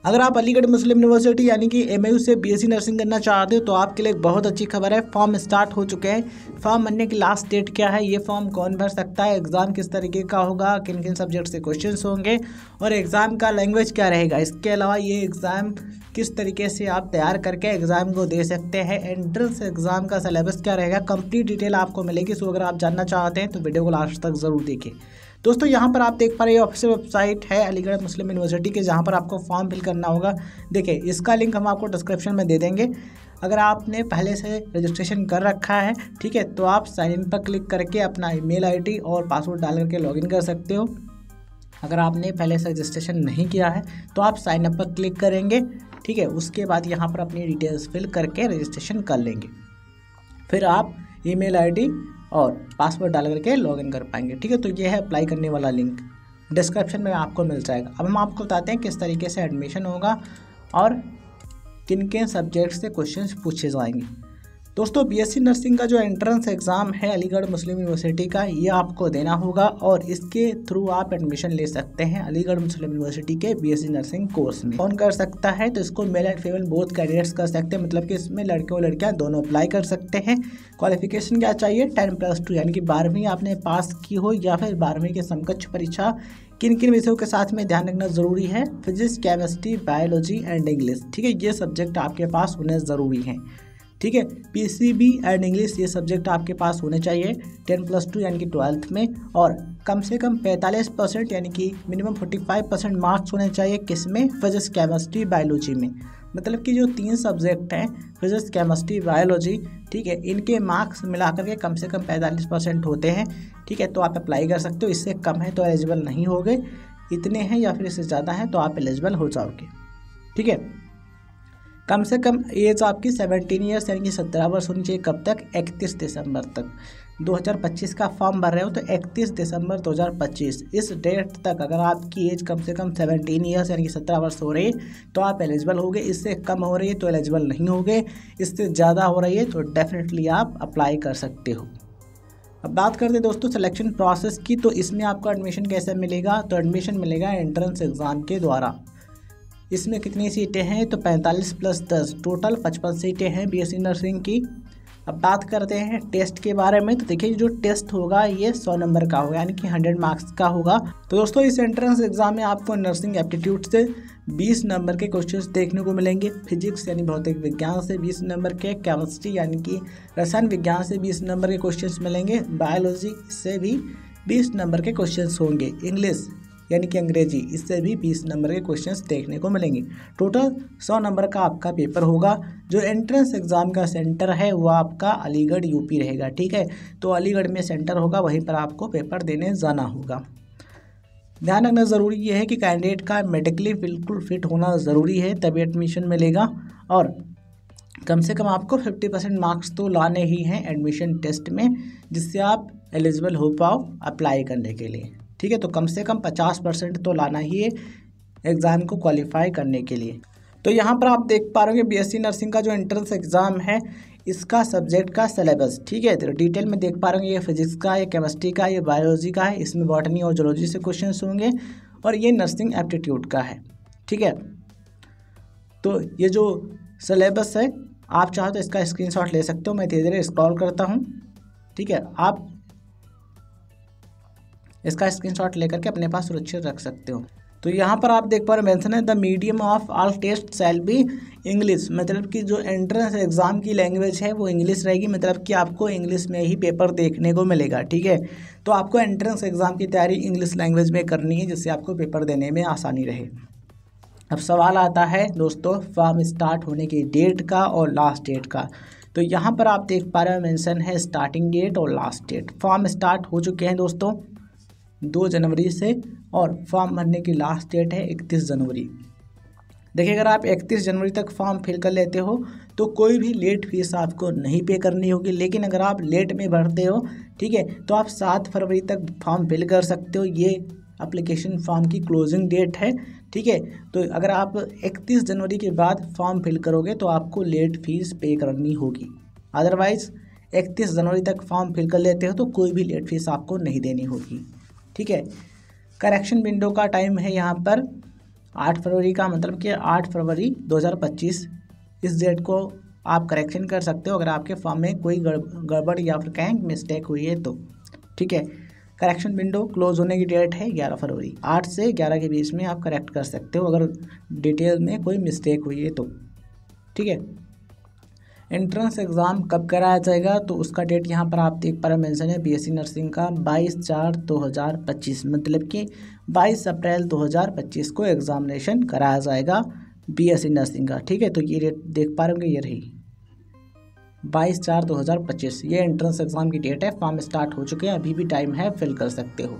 अगर आप अलीगढ़ मुस्लिम यूनिवर्सिटी यानी कि एमयू से बीएससी नर्सिंग करना चाहते हो तो आपके लिए एक बहुत अच्छी खबर है। फॉर्म स्टार्ट हो चुके हैं। फॉर्म भरने की लास्ट डेट क्या है, ये फॉर्म कौन भर सकता है, एग्ज़ाम किस तरीके का होगा, किन किन सब्जेक्ट से क्वेश्चंस होंगे और एग्ज़ाम का लैंग्वेज क्या रहेगा, इसके अलावा ये एग्ज़ाम किस तरीके से आप तैयार करके एग्ज़ाम को दे सकते हैं, एंट्रेंस एग्ज़ाम का सिलेबस क्या रहेगा, कंप्लीट डिटेल आपको मिलेगी। सो अगर आप जानना चाहते हैं तो वीडियो को लास्ट तक ज़रूर देखिए। दोस्तों यहाँ पर आप देख पा रहे हैं ऑफिशियल वेबसाइट है अलीगढ़ मुस्लिम यूनिवर्सिटी के, जहाँ पर आपको फॉर्म फिल करना होगा। देखिए इसका लिंक हम आपको डिस्क्रिप्शन में दे देंगे। अगर आपने पहले से रजिस्ट्रेशन कर रखा है, ठीक है, तो आप साइन इन पर क्लिक करके अपना ईमेल आईडी और पासवर्ड डाल करके लॉगिन कर सकते हो। अगर आपने पहले से रजिस्ट्रेशन नहीं किया है तो आप साइन अप पर क्लिक करेंगे, ठीक है। उसके बाद यहाँ पर अपनी डिटेल्स फिल करके रजिस्ट्रेशन कर लेंगे, फिर आप ईमेल आईडी और पासवर्ड डाल करके लॉगिन कर पाएंगे, ठीक है। तो ये है अप्लाई करने वाला लिंक, डिस्क्रिप्शन में आपको मिल जाएगा। अब हम आपको बताते हैं किस तरीके से एडमिशन होगा और किन किन सब्जेक्ट से क्वेश्चंस पूछे जाएंगे। दोस्तों बीएससी नर्सिंग का जो एंट्रेंस एग्ज़ाम है अलीगढ़ मुस्लिम यूनिवर्सिटी का, ये आपको देना होगा और इसके थ्रू आप एडमिशन ले सकते हैं अलीगढ़ मुस्लिम यूनिवर्सिटी के बीएससी नर्सिंग कोर्स में। कौन कर सकता है, तो इसको male and female both candidates कर सकते हैं, मतलब कि इसमें लड़के और लड़कियां दोनों अप्लाई कर सकते हैं। क्वालिफिकेशन क्या चाहिए, 10+2 यानी कि 12वीं आपने पास की हो या फिर 12वीं के समकक्ष परीक्षा। किन किन विषयों के साथ में ध्यान रखना ज़रूरी है, physics, chemistry, biology and English, ठीक है। ये सब्जेक्ट आपके पास होने ज़रूरी हैं, ठीक है। पीसीबी एंड इंग्लिश ये सब्जेक्ट आपके पास होने चाहिए 10+2 यानी कि 12th में, और कम से कम 45% यानी कि मिनिमम 45% मार्क्स होने चाहिए किसमें, फिजिक्स, केमिस्ट्री, बायोलॉजी में। मतलब कि जो 3 सब्जेक्ट हैं फिजिक्स, केमिस्ट्री, बायोलॉजी, ठीक है, इनके मार्क्स मिलाकर के कम से कम 45% होते हैं, ठीक है। तो आप अप्लाई कर सकते हो। इससे कम है तो एलिजिबल नहीं होगे, इतने हैं या फिर इससे ज़्यादा हैं तो आप एलिजिबल हो जाओगे, ठीक है। कम से कम एज आपकी 17 ईयर्स यानी कि 17 वर्ष होनी चाहिए। कब तक, 31 दिसंबर तक। 2025 का फॉर्म भर रहे हो तो 31 दिसंबर 2025 इस डेट तक अगर आपकी एज कम से कम 17 ईयर्स यानी कि 17 वर्ष हो रही है तो आप एलिजिबल होगे। इससे कम हो रही है तो एलिजिबल नहीं होगे, इससे ज़्यादा हो रही है तो डेफिनेटली आप अप्लाई कर सकते हो। अब बात करते हैं दोस्तों सिलेक्शन प्रोसेस की, तो इसमें आपको एडमिशन कैसे मिलेगा, तो एडमिशन मिलेगा एंट्रेंस एग्ज़ाम के द्वारा। इसमें कितनी सीटें हैं, तो 45+10 टोटल 55 सीटें हैं बीएससी नर्सिंग की। अब बात करते हैं टेस्ट के बारे में, तो देखिए जो टेस्ट होगा ये 100 नंबर का होगा यानी कि 100 मार्क्स का होगा। तो दोस्तों इस एंट्रेंस एग्जाम में आपको नर्सिंग एप्टीट्यूड से 20 नंबर के क्वेश्चंस देखने को मिलेंगे, फिजिक्स यानी भौतिक विज्ञान से 20 नंबर के, केमिस्ट्री यानी कि रसायन विज्ञान से 20 नंबर के क्वेश्चंस मिलेंगे, बायोलॉजी से भी 20 नंबर के क्वेश्चंस होंगे, इंग्लिश यानी कि अंग्रेजी इससे भी 20 नंबर के क्वेश्चंस देखने को मिलेंगे। टोटल 100 नंबर का आपका पेपर होगा। जो एंट्रेंस एग्ज़ाम का सेंटर है वो आपका अलीगढ़ यूपी रहेगा, ठीक है। तो अलीगढ़ में सेंटर होगा, वहीं पर आपको पेपर देने जाना होगा। ध्यान रखना ज़रूरी ये है कि कैंडिडेट का मेडिकली बिल्कुल फिट होना ज़रूरी है, तभी एडमिशन मिलेगा। और कम से कम आपको 50% मार्क्स तो लाने ही हैं एडमिशन टेस्ट में, जिससे आप एलिजिबल हो पाओ अप्लाई करने के लिए, ठीक है। तो कम से कम 50% तो लाना ही है एग्ज़ाम को क्वालिफाई करने के लिए। तो यहाँ पर आप देख पा रहे होंगे बीएससी नर्सिंग का जो एंट्रेंस एग्ज़ाम है इसका सब्जेक्ट का सिलेबस, ठीक है। तो डिटेल में देख पा रहे होंगे ये फिजिक्स का, ये केमिस्ट्री का, ये बायोलॉजी का है, इसमें बॉटनी और जूलॉजी से क्वेश्चन होंगे, और ये नर्सिंग एप्टीट्यूड का है, ठीक है। तो ये जो सिलेबस है आप चाहो तो इसका स्क्रीनशॉट ले सकते हो। मैं धीरे धीरे स्क्रॉल करता हूँ, ठीक है। आप इसका स्क्रीनशॉट लेकर के अपने पास सुरक्षित रख सकते हो। तो यहाँ पर आप देख पा रहे मेंशन है the medium of all test shall be English, मतलब कि जो एंट्रेंस एग्ज़ाम की लैंग्वेज है वो इंग्लिश रहेगी, मतलब कि आपको इंग्लिश में ही पेपर देखने को मिलेगा, ठीक है। तो आपको एंट्रेंस एग्ज़ाम की तैयारी इंग्लिश लैंग्वेज में करनी है, जिससे आपको पेपर देने में आसानी रहे। अब सवाल आता है दोस्तों फॉर्म स्टार्ट होने की डेट का और लास्ट डेट का। तो यहाँ पर आप देख पा रहे हो मेंशन है स्टार्टिंग डेट और लास्ट डेट। फॉर्म स्टार्ट हो चुके हैं दोस्तों 2 जनवरी से, और फॉर्म भरने की लास्ट डेट है 31 जनवरी। देखिए अगर आप 31 जनवरी तक फॉर्म फिल कर लेते हो तो कोई भी लेट फीस आपको नहीं पे करनी होगी, लेकिन अगर आप लेट में भरते हो, ठीक है, तो आप 7 फरवरी तक फॉर्म फिल कर सकते हो। ये एप्लीकेशन फॉर्म की क्लोजिंग डेट है, ठीक है। तो अगर आप 31 जनवरी के बाद फॉर्म फिल करोगे तो आपको लेट फीस पे करनी होगी, अदरवाइज़ 31 जनवरी तक फॉर्म फिल कर लेते हो तो कोई भी लेट फीस आपको नहीं देनी होगी, ठीक है। करेक्शन विंडो का टाइम है यहाँ पर 8 फरवरी का मतलब कि 8 फरवरी 2025 इस डेट को आप करेक्शन कर सकते हो अगर आपके फॉर्म में कोई गड़बड़ या फिर कहीं मिस्टेक हुई है तो। ठीक है, करेक्शन विंडो क्लोज होने की डेट है 11 फरवरी। 8 से 11 के बीच में आप करेक्ट कर सकते हो अगर डिटेल में कोई मिस्टेक हुई है तो। ठीक है, एंट्रेंस एग्ज़ाम कब कराया जाएगा तो उसका डेट यहाँ पर आप देख पा रहे मेंशन है बीएससी नर्सिंग का 22/4/2025, मतलब कि 22 अप्रैल 2025 को एग्ज़ामिनेशन कराया जाएगा बीएससी नर्सिंग का। ठीक है, तो ये डेट देख पा रहे होंगे, ये रही 22/4/2025, ये एंट्रेंस एग्ज़ाम की डेट है। फॉर्म स्टार्ट हो चुके हैं, अभी भी टाइम है, फिल कर सकते हो।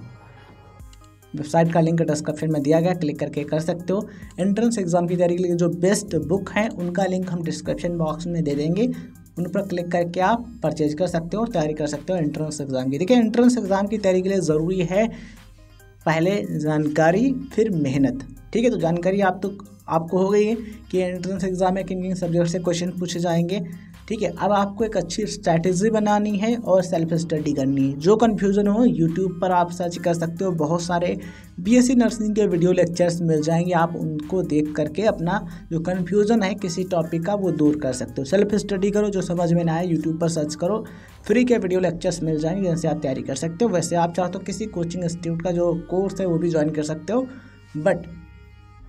वेबसाइट का लिंक डिस्क्रिप्शन में दिया गया, क्लिक करके कर सकते हो। एंट्रेंस एग्जाम की तैयारी के लिए जो बेस्ट बुक हैं उनका लिंक हम डिस्क्रिप्शन बॉक्स में दे देंगे, उन पर क्लिक करके आप परचेज कर सकते हो और तैयारी कर सकते हो एंट्रेंस एग्जाम की। देखिए, एंट्रेंस एग्जाम की तैयारी के लिए ज़रूरी है पहले जानकारी फिर मेहनत। ठीक है, तो जानकारी आपको हो गई है कि एंट्रेंस एग्जाम में किन किन सब्जेक्ट से क्वेश्चन पूछे जाएंगे। ठीक है, अब आपको एक अच्छी स्ट्रैटेजी बनानी है और सेल्फ स्टडी करनी है। जो कन्फ्यूज़न हो यूट्यूब पर आप सर्च कर सकते हो, बहुत सारे बीएससी नर्सिंग के वीडियो लेक्चर्स मिल जाएंगे, आप उनको देख करके अपना जो कन्फ्यूज़न है किसी टॉपिक का वो दूर कर सकते हो। सेल्फ स्टडी करो, जो समझ में ना आए यूट्यूब पर सर्च करो, फ्री के वीडियो लेक्चर्स मिल जाएंगे जिनसे आप तैयारी कर सकते हो। वैसे आप चाहो तो किसी कोचिंग इंस्टीट्यूट का जो कोर्स है वो भी ज्वाइन कर सकते हो, बट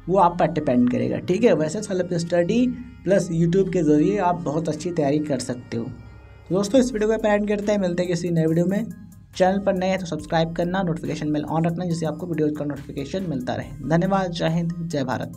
वो आप पर डिपेंड करेगा। ठीक है, वैसे सेल्फ स्टडी प्लस यूट्यूब के ज़रिए आप बहुत अच्छी तैयारी कर सकते हो। तो दोस्तों, इस वीडियो को एंड करते हैं, मिलते हैं किसी नए वीडियो में। चैनल पर नए हैं तो सब्सक्राइब करना, नोटिफिकेशन बेल ऑन रखना जिससे आपको वीडियो का नोटिफिकेशन मिलता रहे। धन्यवाद, जय हिंद, जय भारत।